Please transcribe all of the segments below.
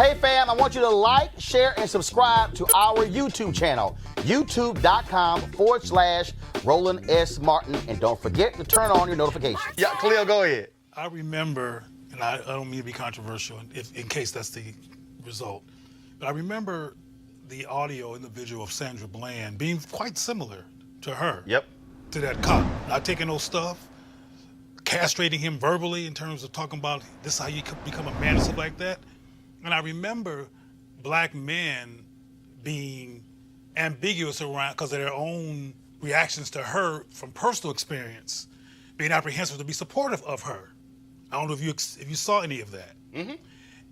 Hey fam, I want you to like, share, and subscribe to our YouTube channel, youtube.com/Roland S. Martin. And don't forget to turn on your notifications. Yeah, Cleo, go ahead. I remember, and I don't mean to be controversial in case that's the result, but I remember the audio in the video of Sandra Bland being quite similar to her. Yep. To that cop. Not taking no stuff, castrating him verbally in terms of talking about this is how you become a man and stuff like that. And I remember black men being ambiguous around because of their own reactions to her from personal experience, being apprehensive to be supportive of her. I don't know if you saw any of that. Mm-hmm.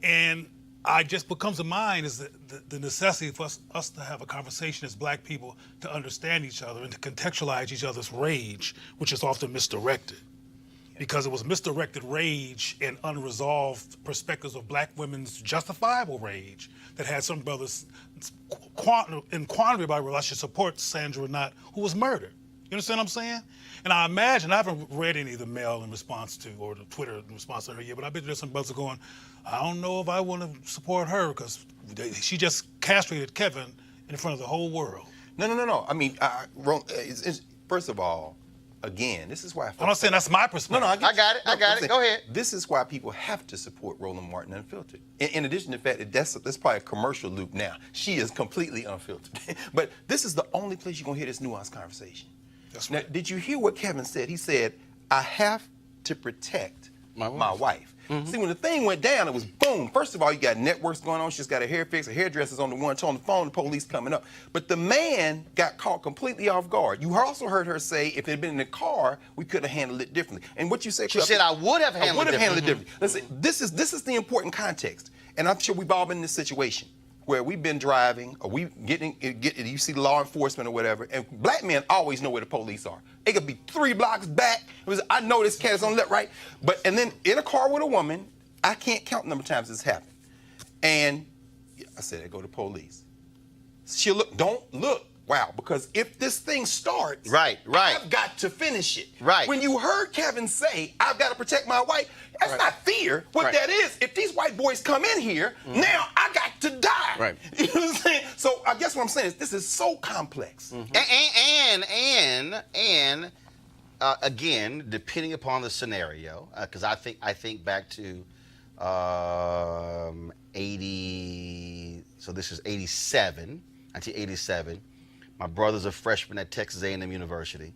And I just what comes to mind is the necessity for us to have a conversation as black people to understand each other and to contextualize each other's rage, which is often misdirected. Because it was misdirected rage and unresolved perspectives of black women's justifiable rage that had some brothers in quandary about whether I should support Sandra or not, who was murdered. You understand what I'm saying? And I imagine, I haven't read any of the mail in response to, or the Twitter in response to her yet, but I bet there's some brothers going, I don't know if I want to support her because she just castrated Kevin in front of the whole world. No. I mean, first of all, again, this is why I'm not saying that's my perspective. No, I got it. Go ahead. This is why people have to support Roland Martin Unfiltered. In addition to the fact that that's probably a commercial loop now. She is completely unfiltered. But this is the only place you're going to hear this nuanced conversation. That's right. Now, did you hear what Kevin said? He said, I have to protect my wife. Mm-hmm. See, when the thing went down, it was boom. First of all, you got networks going on. She's got her hair fixed. Her hairdresser's on the one on the phone. The police coming up. But the man got caught completely off guard. You also heard her say, if it had been in the car, we could have handled it differently. And what you said, she said, I would have handled it differently. Listen, this is the important context. And I'm sure we've all been in this situation where we've been driving, or you see law enforcement or whatever, and black men always know where the police are. It could be 3 blocks back. I know this cat is on the left, right? And then in a car with a woman, I can't count the number of times this happened. And I said, I go to police. She'll look, don't look. Wow, because if this thing starts, right. I've got to finish it. Right. When you heard Kevin say, I've got to protect my wife, that's not fear. What that is, if these white boys come in here, now I got to die. Right. You know what I'm saying? So I guess what I'm saying is this is so complex. Mm-hmm. And again, depending upon the scenario, because I think back to 80. So this is 1987. My brother's a freshman at Texas A&M University,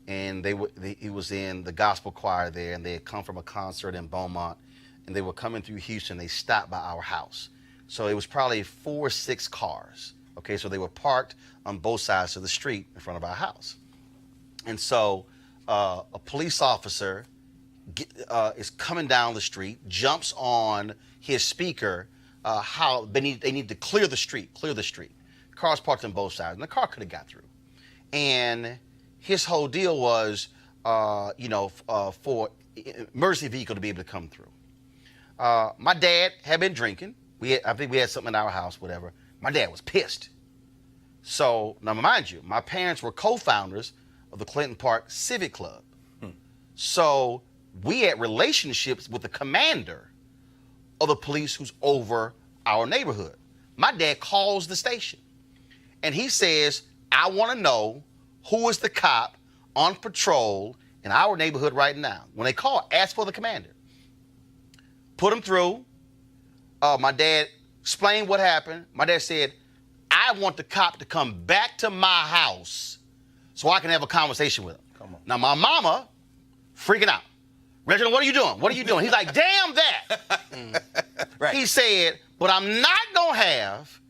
and he was in the gospel choir there, and they had come from a concert in Beaumont, and they were coming through Houston. They stopped by our house. So it was probably 4 or 6 cars. Okay, so they were parked on both sides of the street in front of our house. And so a police officer is coming down the street, jumps on his speaker, how they need to clear the street. Cars parked on both sides, and the car could have got through. And his whole deal was, for emergency vehicle to be able to come through. My dad had been drinking. I think we had something in our house, whatever. My dad was pissed. So, now mind you, my parents were co-founders of the Clinton Park Civic Club. So, we had relationships with the commander of the police who's over our neighborhood. My dad calls the station, and he says, I want to know who is the cop on patrol in our neighborhood right now. When they call, ask for the commander. Put him through. My dad explained what happened. My dad said, I want the cop to come back to my house so I can have a conversation with him. Come on. Now, my mama freaking out. Reginald, what are you doing? What are you doing? He's like, damn that. Right. He said, but I'm not going to have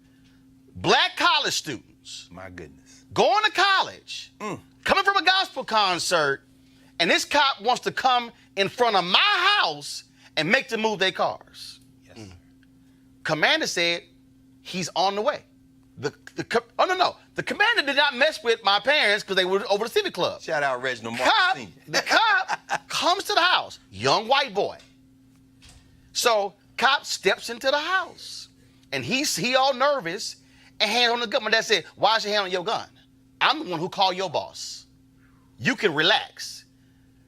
black college students. My goodness. Going to college, coming from a gospel concert, and this cop wants to come in front of my house and make them move their cars. Yes, sir. Commander said he's on the way. The commander did not mess with my parents because they were over the Civic Club. Shout out Reginald Martin. The cop comes to the house, young white boy. So cop steps into the house, and he all nervous and hands on the gun. My dad said, why is your hand on your gun? I'm the one who called your boss. You can relax.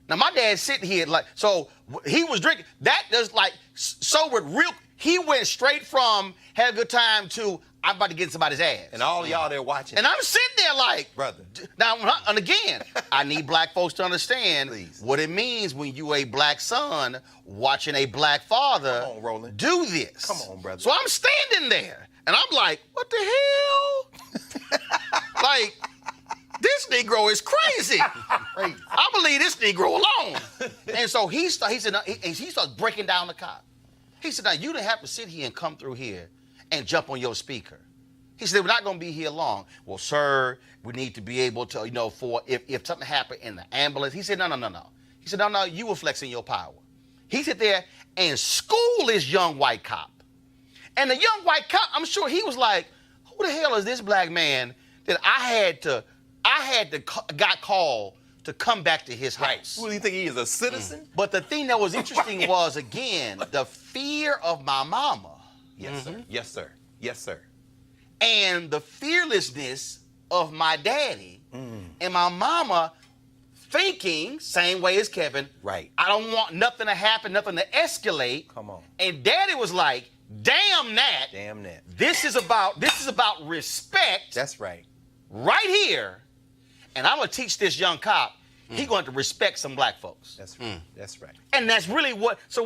Now, my dad's sitting here so he was drinking. That does sobered real. He went straight from had a good time to I'm about to get in somebody's ass. And all of y'all there watching. And I'm sitting there like, brother. Now, and again, I need black folks to understand what it means when you a black son watching a black father Come on, Roland. do this. Come on, brother. So I'm standing there, and I'm like, what the hell? Like, this Negro is crazy. I believe this Negro alone. And so he starts breaking down the cop. He said, now, you didn't have to sit here and come through here and jump on your speaker. He said, we're not going to be here long. Well, sir, we need to be able to, for if something happened in the ambulance. He said, no. He said, no, you were flexing your power. He sit there and school this young white cop. And the young white cop, I'm sure he was like, who the hell is this black man that I got called to come back to his house? Who do you think he is, a citizen? But the thing that was interesting was, again, the fear of my mama. Yes, sir. Yes, sir. Yes, sir. And the fearlessness of my daddy. And my mama thinking, same way as Kevin, right. I don't want nothing to happen, nothing to escalate. Come on. And daddy was like, damn that. Damn that. This is about respect. That's right. Right here. And I'm gonna teach this young cop, he going to respect some black folks. That's right. That's right. And that's really what, so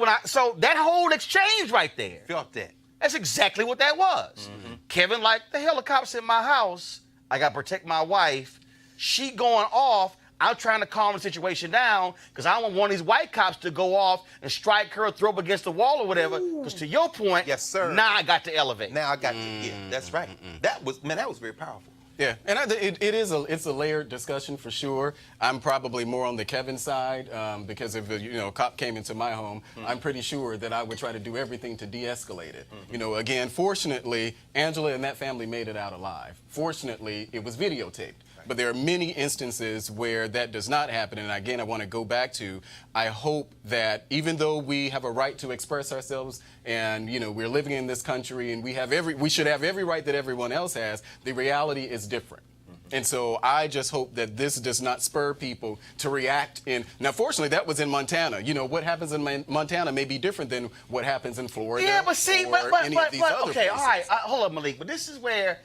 that whole exchange right there. Felt that. That's exactly what that was. Kevin, like, the hell, the cops in my house. I got to protect my wife. She going off. I'm trying to calm the situation down because I don't want one of these white cops to go off and strike her or throw up against the wall or whatever. Because to your point, yes, sir. Now I got to elevate. Now I got to, yeah, that's right. That was very powerful. Yeah, and it's a layered discussion for sure. I'm probably more on the Kevin side because if a cop came into my home, I'm pretty sure that I would try to do everything to de-escalate it. Again, fortunately, Angela and that family made it out alive. Fortunately, it was videotaped. But there are many instances where that does not happen. And again, I want to go back to, I hope that even though we have a right to express ourselves and, we're living in this country and we should have every right that everyone else has, the reality is different. And so I just hope that this does not spur people to react now, fortunately, that was in Montana. What happens in Montana may be different than what happens in Florida. Yeah, but see, or any of these other okay, places. all right, hold up, Malik. But this is where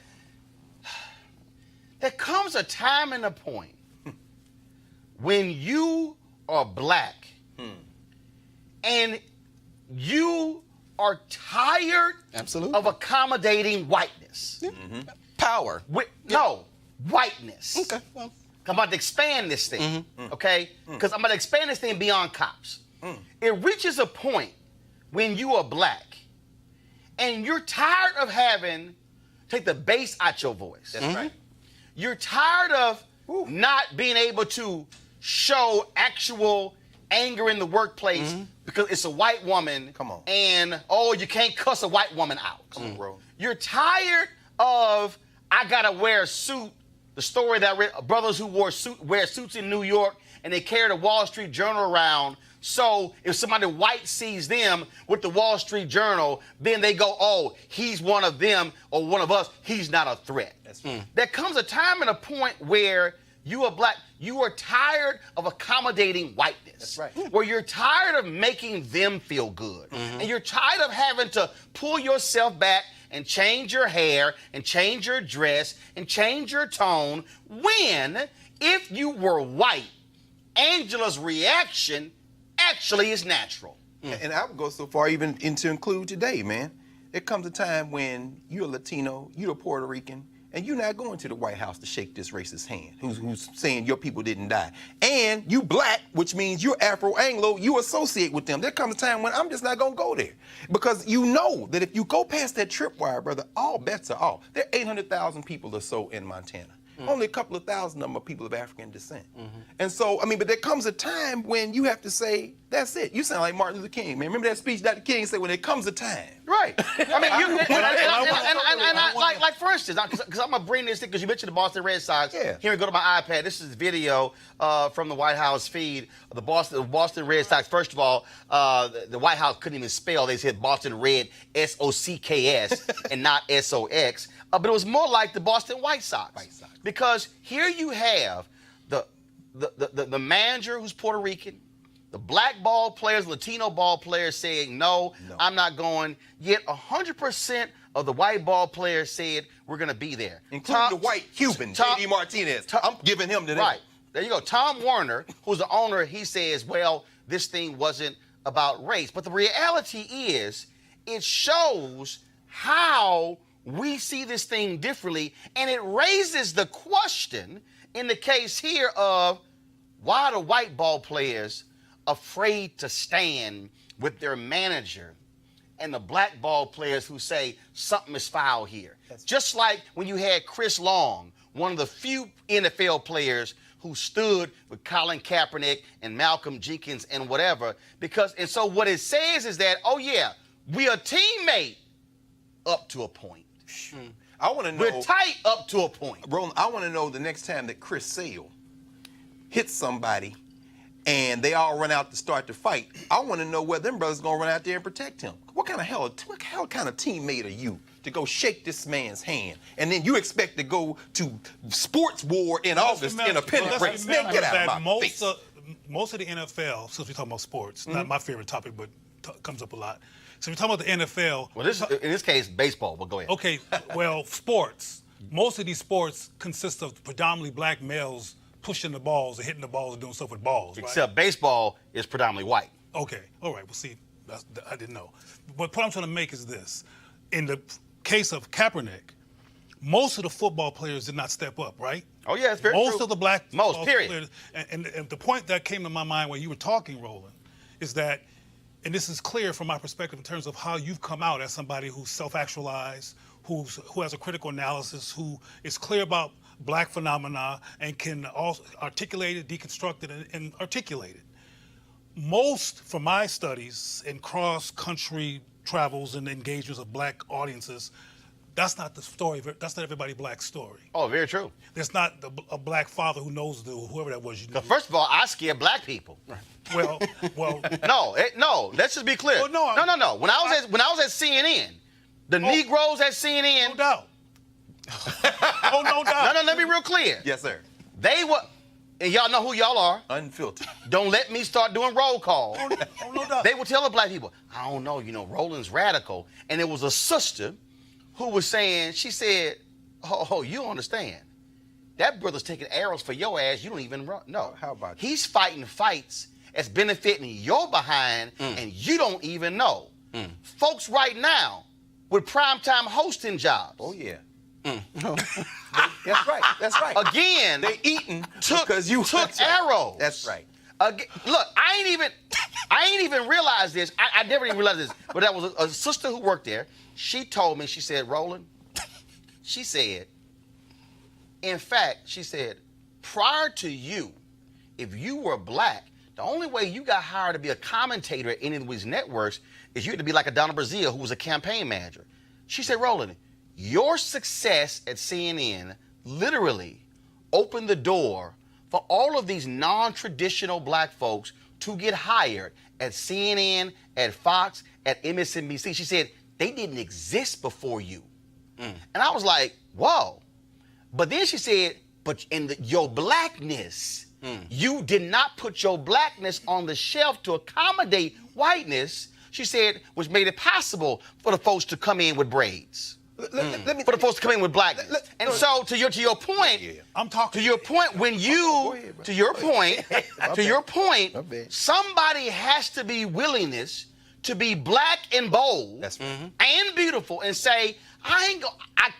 there comes a time and a point when you are black and you are tired Absolutely. of accommodating whiteness. Power. No, whiteness. Okay, well. I'm about to expand this thing, okay? Because I'm about to expand this thing beyond cops. It reaches a point when you are black and you're tired of take the bass out your voice. That's right. You're tired of not being able to show actual anger in the workplace because it's a white woman. Come on. And, you can't cuss a white woman out. Come on, bro. You're tired of, I got to wear a suit. The story that I read, brothers who wear suits in New York and they carry the Wall Street Journal around. So if somebody white sees them with the Wall Street Journal, then they go, oh, he's one of them or one of us. He's not a threat. That's right. There comes a time and a point where you are black. You are tired of accommodating whiteness. That's right. Where you're tired of making them feel good. And you're tired of having to pull yourself back and change your hair and change your dress and change your tone when, if you were white, Angela's reaction actually is natural. And I would go so far even to include today, man. There comes a time when you're a Latino, you're a Puerto Rican, and you're not going to the White House to shake this racist hand who's saying your people didn't die. And you black, which means you're Afro-Anglo, you associate with them. There comes a time when I'm just not going to go there. Because you know that if you go past that tripwire, brother, all bets are off. There are 800,000 people or so in Montana. Only a couple of thousand of them are people of African descent. And so, but there comes a time when you have to say, that's it. You sound like Martin Luther King, man. Remember that speech Dr. King said, when there comes a time. Right. Like for instance, because I'm going to bring this thing, because you mentioned the Boston Red Sox. Yeah. Here we go to my iPad. This is video from the White House feed of the Boston Red Sox. First of all, the White House couldn't even spell. They said Boston Red, S-O-C-K-S, and not S-O-X. But it was more like the Boston White Sox. Because here you have the manager who's Puerto Rican, The black ball players, Latino ball players saying, no, I'm not going. Yet 100% of the white ball players said, we're going to be there. Including the white Cuban, J.D. Martinez. I'm giving him to them. Right. There you go. Tom Warner, who's the owner, he says, well, this thing wasn't about race. But the reality is, it shows how we see this thing differently, and it raises the question in the case here of why the white ball players afraid to stand with their manager and the black ball players who say something is foul here. Just like when you had Chris Long, one of the few NFL players who stood with Colin Kaepernick and Malcolm Jenkins and whatever, and so what it says is that, oh yeah, we are teammate up to a point. I want to know. We're tight up to a point. Roland, I want to know the next time that Chris Sale hits somebody and they all run out to start the fight, I want to know whether them brothers going to run out there and protect him. What kind of teammate are you to go shake this man's hand, and then you expect to go to sports war in August in a pennant race? Man, get out of my face. Most of the NFL, since we're talking about sports, not my favorite topic, but comes up a lot. So we're talking about the NFL. Well, in this case, baseball, but go ahead. Okay, well, sports. Most of these sports consist of predominantly black males pushing the balls and hitting the balls and doing stuff with balls, right? Except baseball is predominantly white. Okay, all right. Well, see, I didn't know. But the point I'm trying to make is this. In the case of Kaepernick, most of the football players did not step up, right? Oh, yeah, it's very true. Most of the black period. players. And the point that came to my mind when you were talking, Roland, is that, and this is clear from my perspective in terms of how you've come out as somebody who's self-actualized, who has a critical analysis, who is clear about black phenomena and can also articulate it, deconstruct it, and articulate it. Most, from my studies in cross-country travels and engagements of black audiences, that's not the story. That's not everybody black's story. Oh, very true. There's not a black father who knows whoever that was. First of all, I scare black people. Well. No. Let's just be clear. Well, no. When I was at CNN, the Negroes at CNN. No doubt. Oh, no doubt. No, let me be real clear. Yes, sir. They were, and y'all know who y'all are. Unfiltered. Don't let me start doing roll call. Oh, no doubt. They would tell the black people, I don't know, Roland's radical. And it was a sister who was saying, she said, oh, you don't understand. That brother's taking arrows for your ass. You don't even know. How about you? He's fighting fights that's benefiting your behind, and you don't even know. Folks right now with primetime hosting jobs. Oh, yeah. That's right. That's right. Again, they eating because you took arrows. That's right. Look, I ain't even realized this. I never even realized this. But that was a sister who worked there. She told me, she said, Roland, she said, in fact, she said, prior to you, if you were black, the only way you got hired to be a commentator at any of these networks is you had to be like a Donna Brazile, who was a campaign manager. She said, Roland, your success at CNN literally opened the door for all of these non-traditional black folks to get hired at CNN, at Fox, at MSNBC. She said, they didn't exist before you. And I was like, whoa. But then she said, but in your blackness, you did not put your blackness on the shelf to accommodate whiteness, she said, which made it possible for the folks to come in with braids. For the folks to come in with blackness. And so to your point, I'm talking to your point, when you, to your point, somebody has to be willingness to be black and bold and beautiful and say, I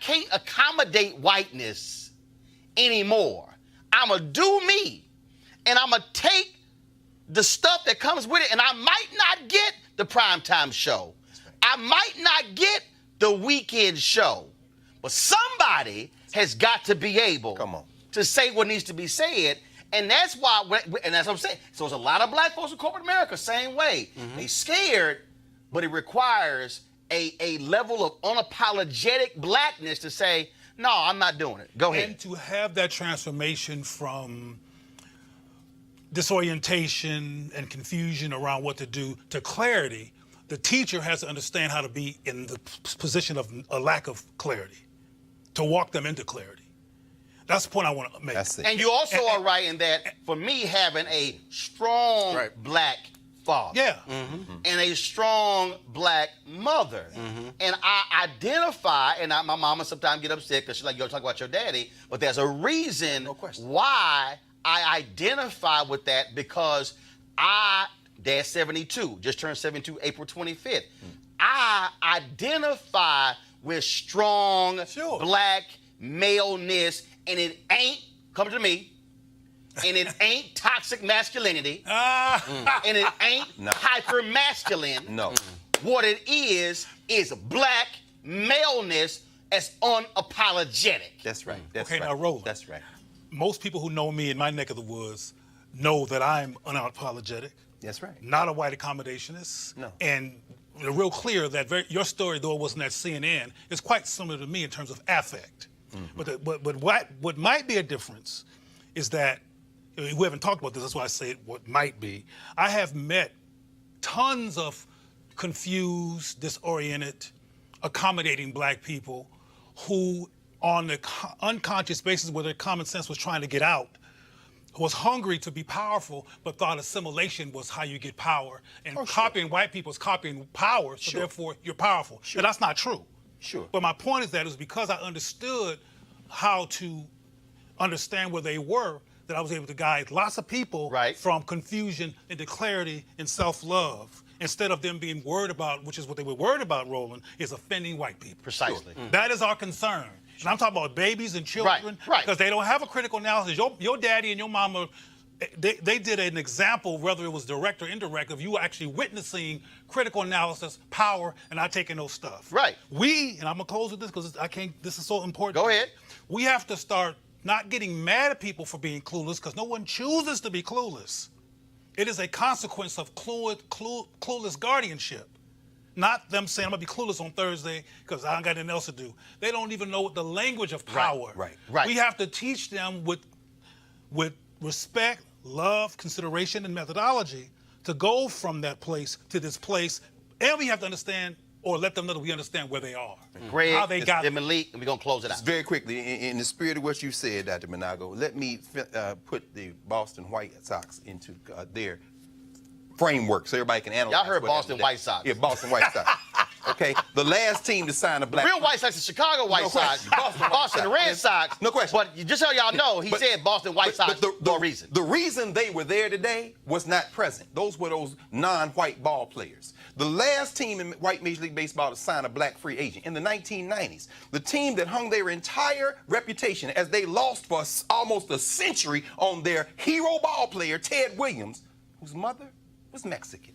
can't accommodate whiteness anymore. I'ma do me, and I'ma take the stuff that comes with it, and I might not get the primetime show. I might not get the weekend show, but somebody has got to be able to say what needs to be said, and that's why, and that's what I'm saying. So there's a lot of black folks in corporate America, same way. They scared, but it requires a level of unapologetic blackness to say, no, I'm not doing it. Go ahead. And to have that transformation from disorientation and confusion around what to do to clarity, the teacher has to understand how to be in the position of a lack of clarity, to walk them into clarity. That's the point I want to make. That's it. And you also are right in that, for me, having a strong Right. black father Yeah. and a strong black mother, and I identify, and my mama sometimes get upset because she's like, "Yo, talk about your daddy," but there's a reason No question. why I identify with that, because Dad's 72, just turned 72 April 25th. I identify with strong Sure. black maleness, and it ain't, come to me, and it ain't toxic masculinity, and it ain't hyper masculine. No. What it is black maleness as unapologetic. That's right. That's Okay, right. now, Roland. That's right. Most people who know me in my neck of the woods know that I'm unapologetic, That's right. not a white accommodationist. No. And they're real clear that your story, though it wasn't at CNN, is quite similar to me in terms of affect. But what might be a difference is that, we haven't talked about this, that's why I say what might be. I have met tons of confused, disoriented, accommodating black people who, on the unconscious basis where their common sense was trying to get out, was hungry to be powerful, but thought assimilation was how you get power. And copying white people is copying power, so therefore you're powerful. And that's not true. Sure. But my point is that it was because I understood how to understand where they were that I was able to guide lots of people from confusion into clarity and self-love, instead of them being worried about, which is what they were worried about, Roland, is offending white people. Precisely. That is our concern. And I'm talking about babies and children, because they don't have a critical analysis. Your daddy and your mama, they did an example, whether it was direct or indirect, of you actually witnessing critical analysis, power, and not taking those stuff. Right. And I'm gonna close with this because this is so important. Go ahead. We have to start not getting mad at people for being clueless, because no one chooses to be clueless. It is a consequence of clueless guardianship. Not them saying, I'm gonna be clueless on Thursday because I ain't got anything else to do. They don't even know the language of power. Right. We have to teach them with respect, love, consideration, and methodology to go from that place to this place. And we have to understand, or let them know that we understand where they are. Greg, how they got and Melik, and we're gonna close it out. Very quickly, in the spirit of what you said, Dr. Manago, let me put the Boston White Sox into their framework so everybody can analyze. Y'all heard what Boston happened White today. Sox. Yeah, Boston White Sox. Okay, the last team to sign a black. Real White Sox is Chicago White No Sox. question. Boston Red Sox. No question. But just so y'all know, he said Boston White Sox for a reason. The reason they were there today was not present. Those were those non-white ball players. The last team in white Major League Baseball to sign a black free agent in the 1990s. The team that hung their entire reputation as they lost for almost a century on their hero ball player, Ted Williams, whose mother was Mexican.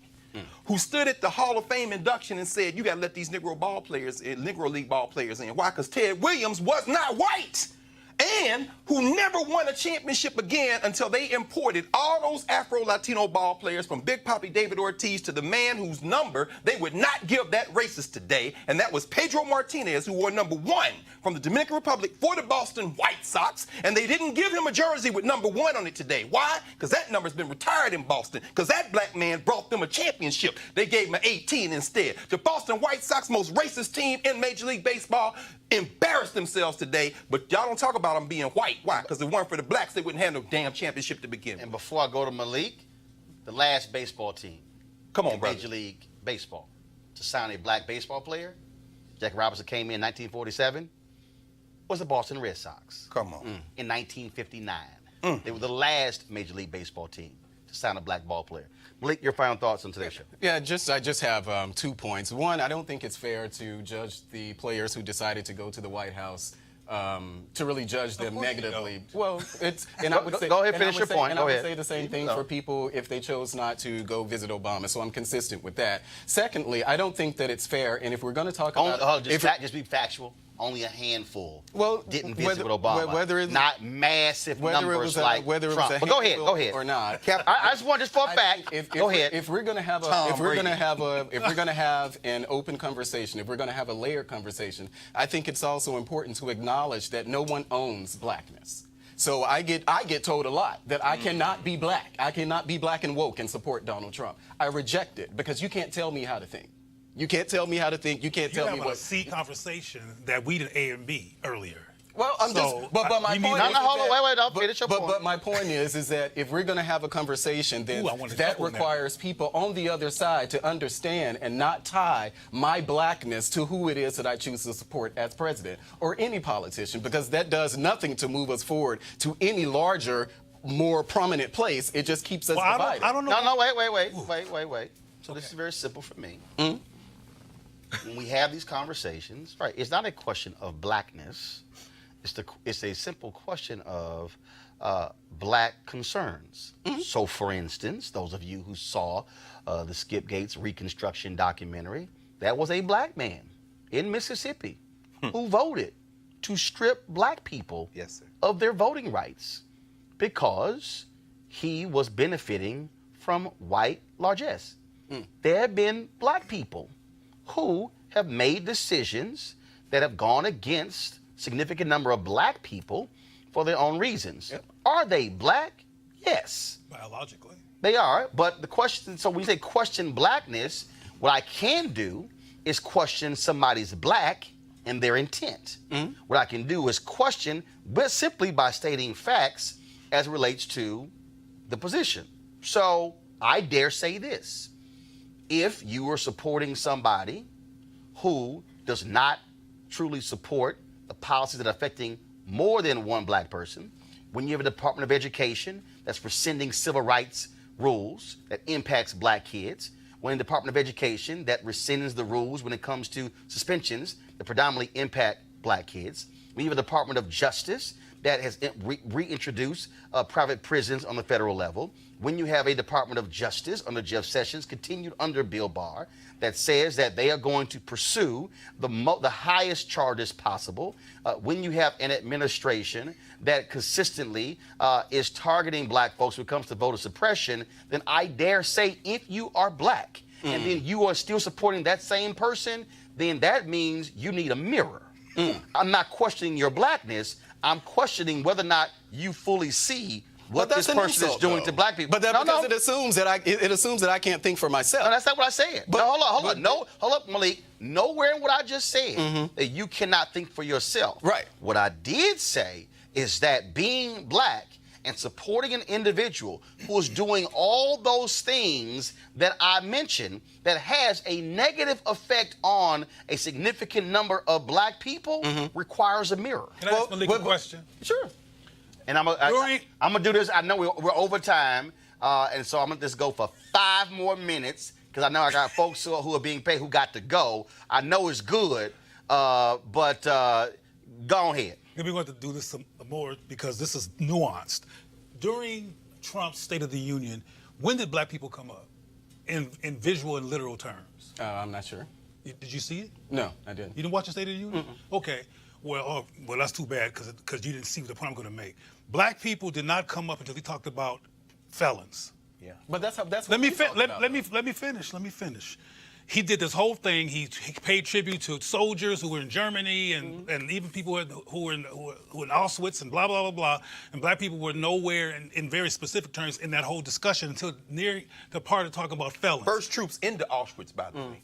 Who stood at the Hall of Fame induction and said, you got to let these Negro League ball players in. Why? Because Ted Williams was not white. And who never won a championship again until they imported all those Afro-Latino ball players, from Big Papi David Ortiz to the man whose number they would not give that racist today, and that was Pedro Martinez, who wore number 1 from the Dominican Republic for the Boston White Sox, and they didn't give him a jersey with number 1 on it today. Why? Because that number's been retired in Boston, because that black man brought them a championship. They gave him an 18 instead. The Boston White Sox, most racist team in Major League Baseball, embarrassed themselves today, but y'all don't talk about them being white. Why? Because if it weren't for the blacks, they wouldn't have no damn championship to begin with. And before I go to Melik, the last baseball team in Major League Baseball to sign a black baseball player, Jackie Robinson came in 1947, was the Boston Red Sox. Come on. In 1959. They were the last Major League Baseball team to sign a black ball player. Melik, your final thoughts on today's show? Yeah, I just have 2 points. One, I don't think it's fair to judge the players who decided to go to the White House, to really judge them negatively. Well, and I would say, go ahead, finish your point. And Go I would ahead. say the same thing for people if they chose not to go visit Obama. So I'm consistent with that. Secondly, I don't think that it's fair. And if we're going to talk about, just be factual. Only a handful didn't visit with Obama. Whether it's not massive numbers like whether Trump. It was a But go ahead. or not. I just want just for a fact. Go ahead. If we're going to have an open conversation, if we're going to have a layered conversation, I think it's also important to acknowledge that no one owns blackness. So I get told a lot that I cannot be black. I cannot be black and woke and support Donald Trump. I reject it because you can't tell me how to think. You can't tell me how to think. You can't tell me what. C conversation that we did A and B earlier. Well, I'm So, just, but my you point need- is No, hold on, that- wait, I'll finish your point. But my point is that if we're going to have a conversation, then Ooh, I wanted to that couple that. requires people on the other side to understand and not tie my blackness to who it is that I choose to support as president or any politician, because that does nothing to move us forward to any larger, more prominent place. It just keeps us Well, divided. I don't know. No, wait. So this is very simple for me. When we have these conversations, right, it's not a question of blackness. It's a simple question of black concerns. So, for instance, those of you who saw the Skip Gates Reconstruction documentary, that was a black man in Mississippi who voted to strip black people Yes, sir. of their voting rights because he was benefiting from white largesse. There have been black people who have made decisions that have gone against significant number of black people for their own reasons. Yep. Are they black? Yes, Biologically. they are. But the question, so when you say question blackness, what I can do is question somebody's black and their intent. What I can do is question, but simply by stating facts as it relates to the position. So I dare say this. If you are supporting somebody who does not truly support the policies that are affecting more than one black person, when you have a Department of Education that's rescinding civil rights rules that impacts black kids, when a Department of Education that rescinds the rules when it comes to suspensions that predominantly impact black kids, when you have a Department of Justice that has reintroduced private prisons on the federal level, when you have a Department of Justice under Jeff Sessions, continued under Bill Barr, that says that they are going to pursue the highest charges possible, when you have an administration that consistently is targeting black folks when it comes to voter suppression, then I dare say if you are black and then you are still supporting that same person, then that means you need a mirror. I'm not questioning your blackness. I'm questioning whether or not you fully see what But this that's an person is insult, doing though. to black people. But that, No, because no. it assumes that it assumes that I can't think for myself. No, that's not what I said. But- No, hold but- on. No, hold up, Malik. Nowhere in what I just said that you cannot think for yourself. Right. What I did say is that being black and supporting an individual who is doing all those things that I mentioned that has a negative effect on a significant number of black people requires a mirror. Can I ask Malik a question? Sure. And I'm gonna do this. I know we're over time, and so I'm gonna just go for 5 more minutes because I know I got folks who are being paid who got to go. I know it's good, but go ahead. We're going to do this some more because this is nuanced. During Trump's State of the Union, when did black people come up in visual and literal terms? I'm not sure. Did you see it? No, I didn't. You didn't watch the State of the Union? Okay. Well, that's too bad because you didn't see the point I'm going to make. Black people did not come up until he talked about felons. Yeah. But that's Let what me we talked about, let me finish. He did this whole thing. He paid tribute to soldiers who were in Germany and even people who were in Auschwitz and blah blah blah blah. And black people were nowhere in very specific terms in that whole discussion until near the part of talking about felons. First troops into Auschwitz, by the way.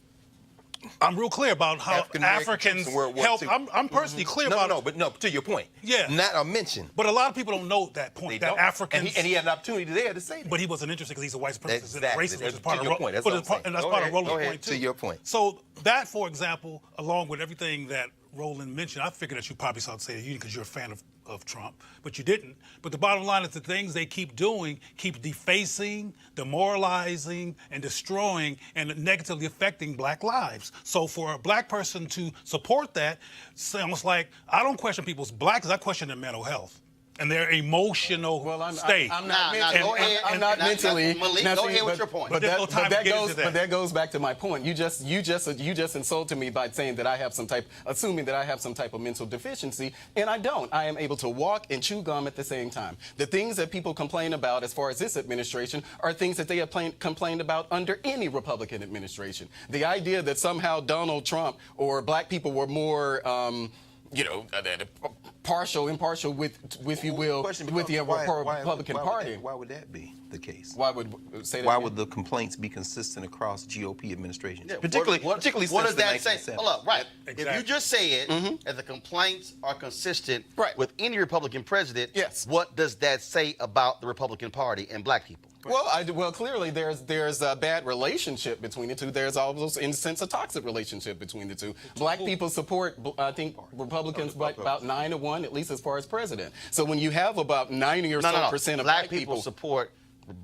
I'm real clear about how African-American Africans troops in World War helped. II. I'm personally clear about. But to your point. Yeah. Not a mention. But a lot of people don't know that point. They that don't. Africans. And he had an opportunity there to say that. But he wasn't interested because he's a white supremacist Exactly. and racist, which is To part your of point. That's but what I'm it's part- saying. and that's Go part ahead. of Roland's Go ahead. point too. To your point. So that, for example, along with everything that Roland mentioned, I figured that you probably saw the State of the Union because you're a fan of Trump, but you didn't. But the bottom line is the things they keep doing keep defacing, demoralizing, and destroying and negatively affecting black lives. So for a black person to support that sounds like I don't question people's blackness, I question their mental health and their emotional state. I'm not Nah, mentally. go ahead. I'm not Nah, mentally. Malik, Now, go see, ahead with but- your point. But there's no time to get into that. But that goes back to my point. You just insulted me by saying that I have assuming that I have some type of mental deficiency, and I don't. I am able to walk and chew gum at the same time. The things that people complain about as far as this administration are things that they have complained about under any Republican administration. The idea that somehow Donald Trump or black people were more impartial with if you will, with the Republican Party. Why would that be the case? Why would say that? Why again? would the complaints be consistent across GOP administrations? Yeah, particularly what since does the that say? 1970s. Hold up, right. If Exactly. you just say it, that the complaints are consistent Right. with any Republican president, Yes. what does that say about the Republican Party and black people? Well, clearly there's a bad relationship between the two. There's almost, in a sense, a toxic relationship between the two. Black people support, I think, Republicans by about 9-1, at least as far as president. So when you have about 90 or so percent of black people support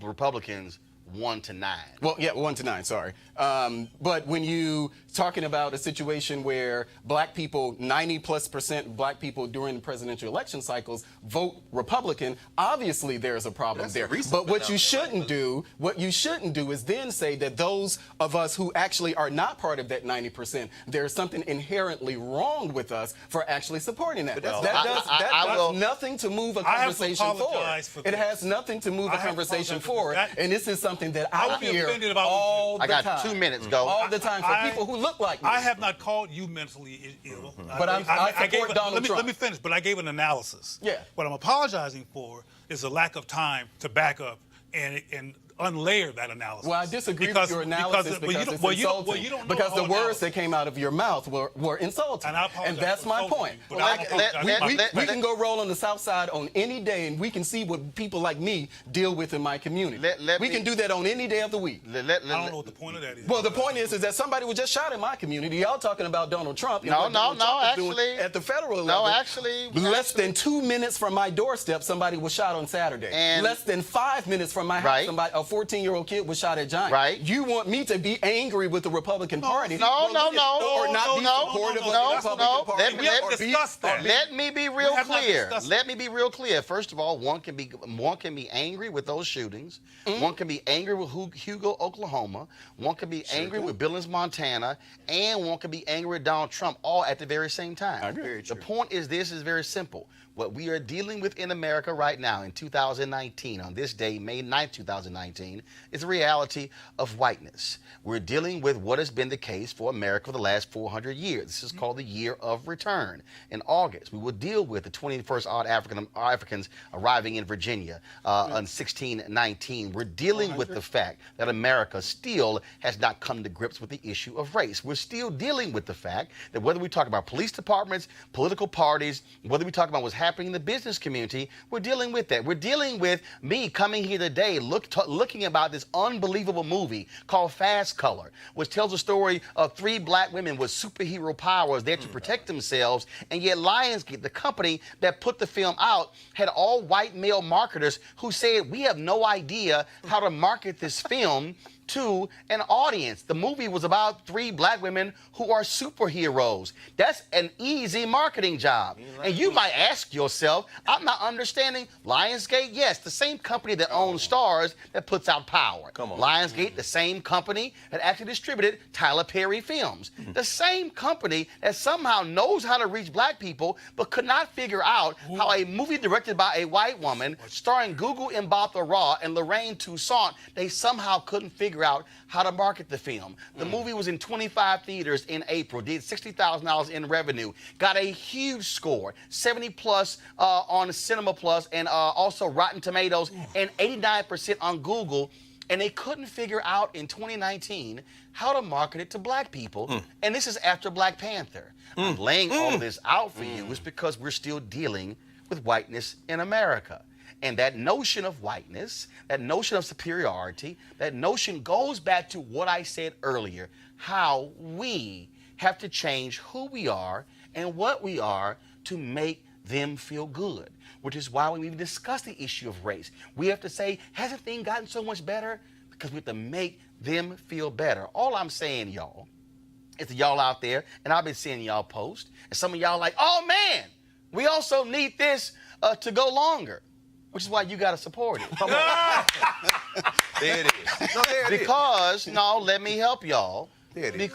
Republicans 1-9. Well, yeah, 1-9, sorry. But when you talking about a situation where black people, 90+% black people during the presidential election cycles vote Republican, obviously there's a problem there. But what you shouldn't do is then say that those of us who actually are not part of that 90%, there's something inherently wrong with us for actually supporting that. That does nothing to move a conversation forward. It has nothing to move a conversation forward. And this is something that I hear all the time. I got 2 minutes, go. All the time for people who look like me. I have not called you mentally ill. But I support Donald Trump. Let me finish, but I gave an analysis. Yeah. What I'm apologizing for is a lack of time to back up and unlayer that analysis. Well, I disagree with your analysis because it's insulting. Because the words that came out of your mouth were insulting. And I apologize And that's for my insulting point. you, but We can go roll on the South Side on any day, and we can see what people like me deal with in my community. We can do that on any day of the week. I don't know what the point of that is. Well, the point is that somebody was just shot in my community. Y'all talking about Donald Trump. No, actually. At the federal level. No, actually. Less than 2 minutes from my doorstep, somebody was shot on Saturday. And less than 5 minutes from my house, a 14-year-old kid was shot at Giant. Right. You want me to be angry with the Republican Party? No. Or not be supportive of the Republican Party? We have discussed that. Let me be real have not clear. discussed Let me be real clear. First of all, one can be angry with those shootings. One can be angry with Hugo, Oklahoma. One can be angry with Billings, Montana, and one can be angry with Donald Trump, all at the very same time. I agree. The point is this is very simple. What we are dealing with in America right now in 2019, on this day, May 9th, 2019, is a reality of whiteness. We're dealing with what has been the case for America for the last 400 years. This is called the Year of Return. In August, we will deal with the 21st odd Africans arriving in Virginia on 1619. We're dealing with the fact that America still has not come to grips with the issue of race. We're still dealing with the fact that whether we talk about police departments, political parties, whether we talk about what's happening in the business community, we're dealing with that. We're dealing with me coming here today looking about this unbelievable movie called Fast Color, which tells a story of 3 black women with superhero powers there to protect themselves, and yet Lionsgate, the company that put the film out, had all white male marketers who said, we have no idea how to market this film to an audience. The movie was about 3 black women who are superheroes. That's an easy marketing job. And you might ask yourself, I'm not understanding. Lionsgate, yes, the same company that owns Stars that puts out Power. Lionsgate, the same company that actually distributed Tyler Perry films. The same company that somehow knows how to reach black people but could not figure out how a movie directed by a white woman starring Gugu Mbatha Raw and Lorraine Toussaint, they somehow couldn't figure out how to market the film. The movie was in 25 theaters in April, did $60,000 in revenue, got a huge score, 70+ on Cinema Plus, and also Rotten Tomatoes, and 89% on Google. And they couldn't figure out in 2019 how to market it to black people. And this is after Black Panther. I'm laying all this out for you is because we're still dealing with whiteness in America. And that notion of whiteness, that notion of superiority, that notion goes back to what I said earlier, how we have to change who we are and what we are to make them feel good, which is why when we discuss the issue of race, we have to say, hasn't things gotten so much better? Because we have to make them feel better. All I'm saying, y'all, is to y'all out there, and I've been seeing y'all post, and some of y'all like, oh man, we also need this to go longer. Which is why you got to support it. There it is. No, there it because, no, let me help y'all. There it is.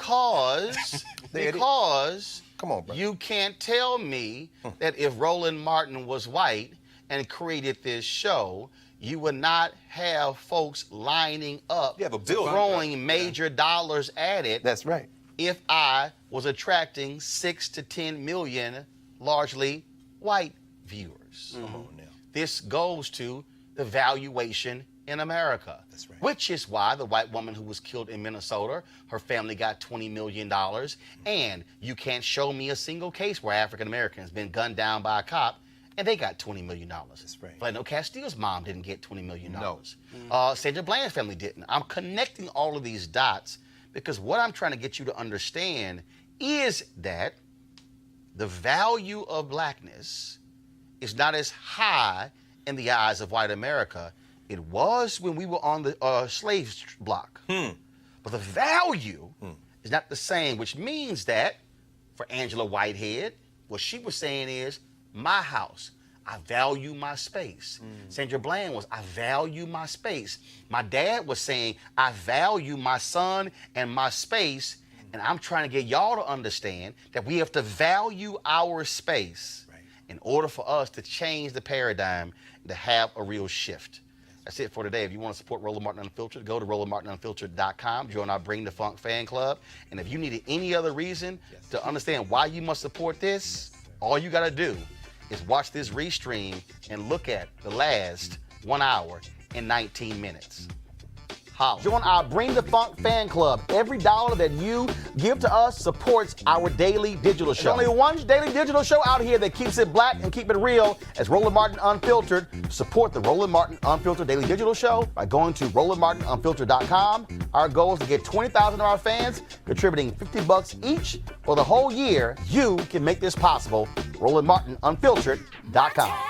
Because come on, bro. You can't tell me that if Roland Martin was white and created this show, you would not have folks lining up, throwing major dollars at it. That's right. If I was attracting 6 to 10 million, largely white viewers. Come on now. This goes to the valuation in America. That's right. Which is why the white woman who was killed in Minnesota, her family got $20 million. And you can't show me a single case where African American has been gunned down by a cop and they got $20 million. That's right. But no, Castile's mom didn't get $20 million. No. Sandra Bland's family didn't. I'm connecting all of these dots because what I'm trying to get you to understand is that the value of blackness is not as high in the eyes of white America. It was when we were on the slave block. But the value is not the same, which means that for Angela Whitehead, what she was saying is, my house, I value my space. Sandra Bland was, I value my space. My dad was saying, I value my son and my space. And I'm trying to get y'all to understand that we have to value our space in order for us to change the paradigm and to have a real shift. That's it for today. If you want to support Roland Martin Unfiltered, go to RolandMartinUnfiltered.com, join our Bring the Funk fan club. And if you needed any other reason to understand why you must support this, all you got to do is watch this restream and look at the last 1 hour and 19 minutes. Holla. Join our Bring the Funk fan club. Every dollar that you give to us supports our daily digital show. There's only one daily digital show out here that keeps it black and keep it real as Roland Martin Unfiltered. Support the Roland Martin Unfiltered daily digital show by going to RolandMartinUnfiltered.com. Our goal is to get 20,000 of our fans contributing $50 each for the whole year. You can make this possible. RolandMartinUnfiltered.com.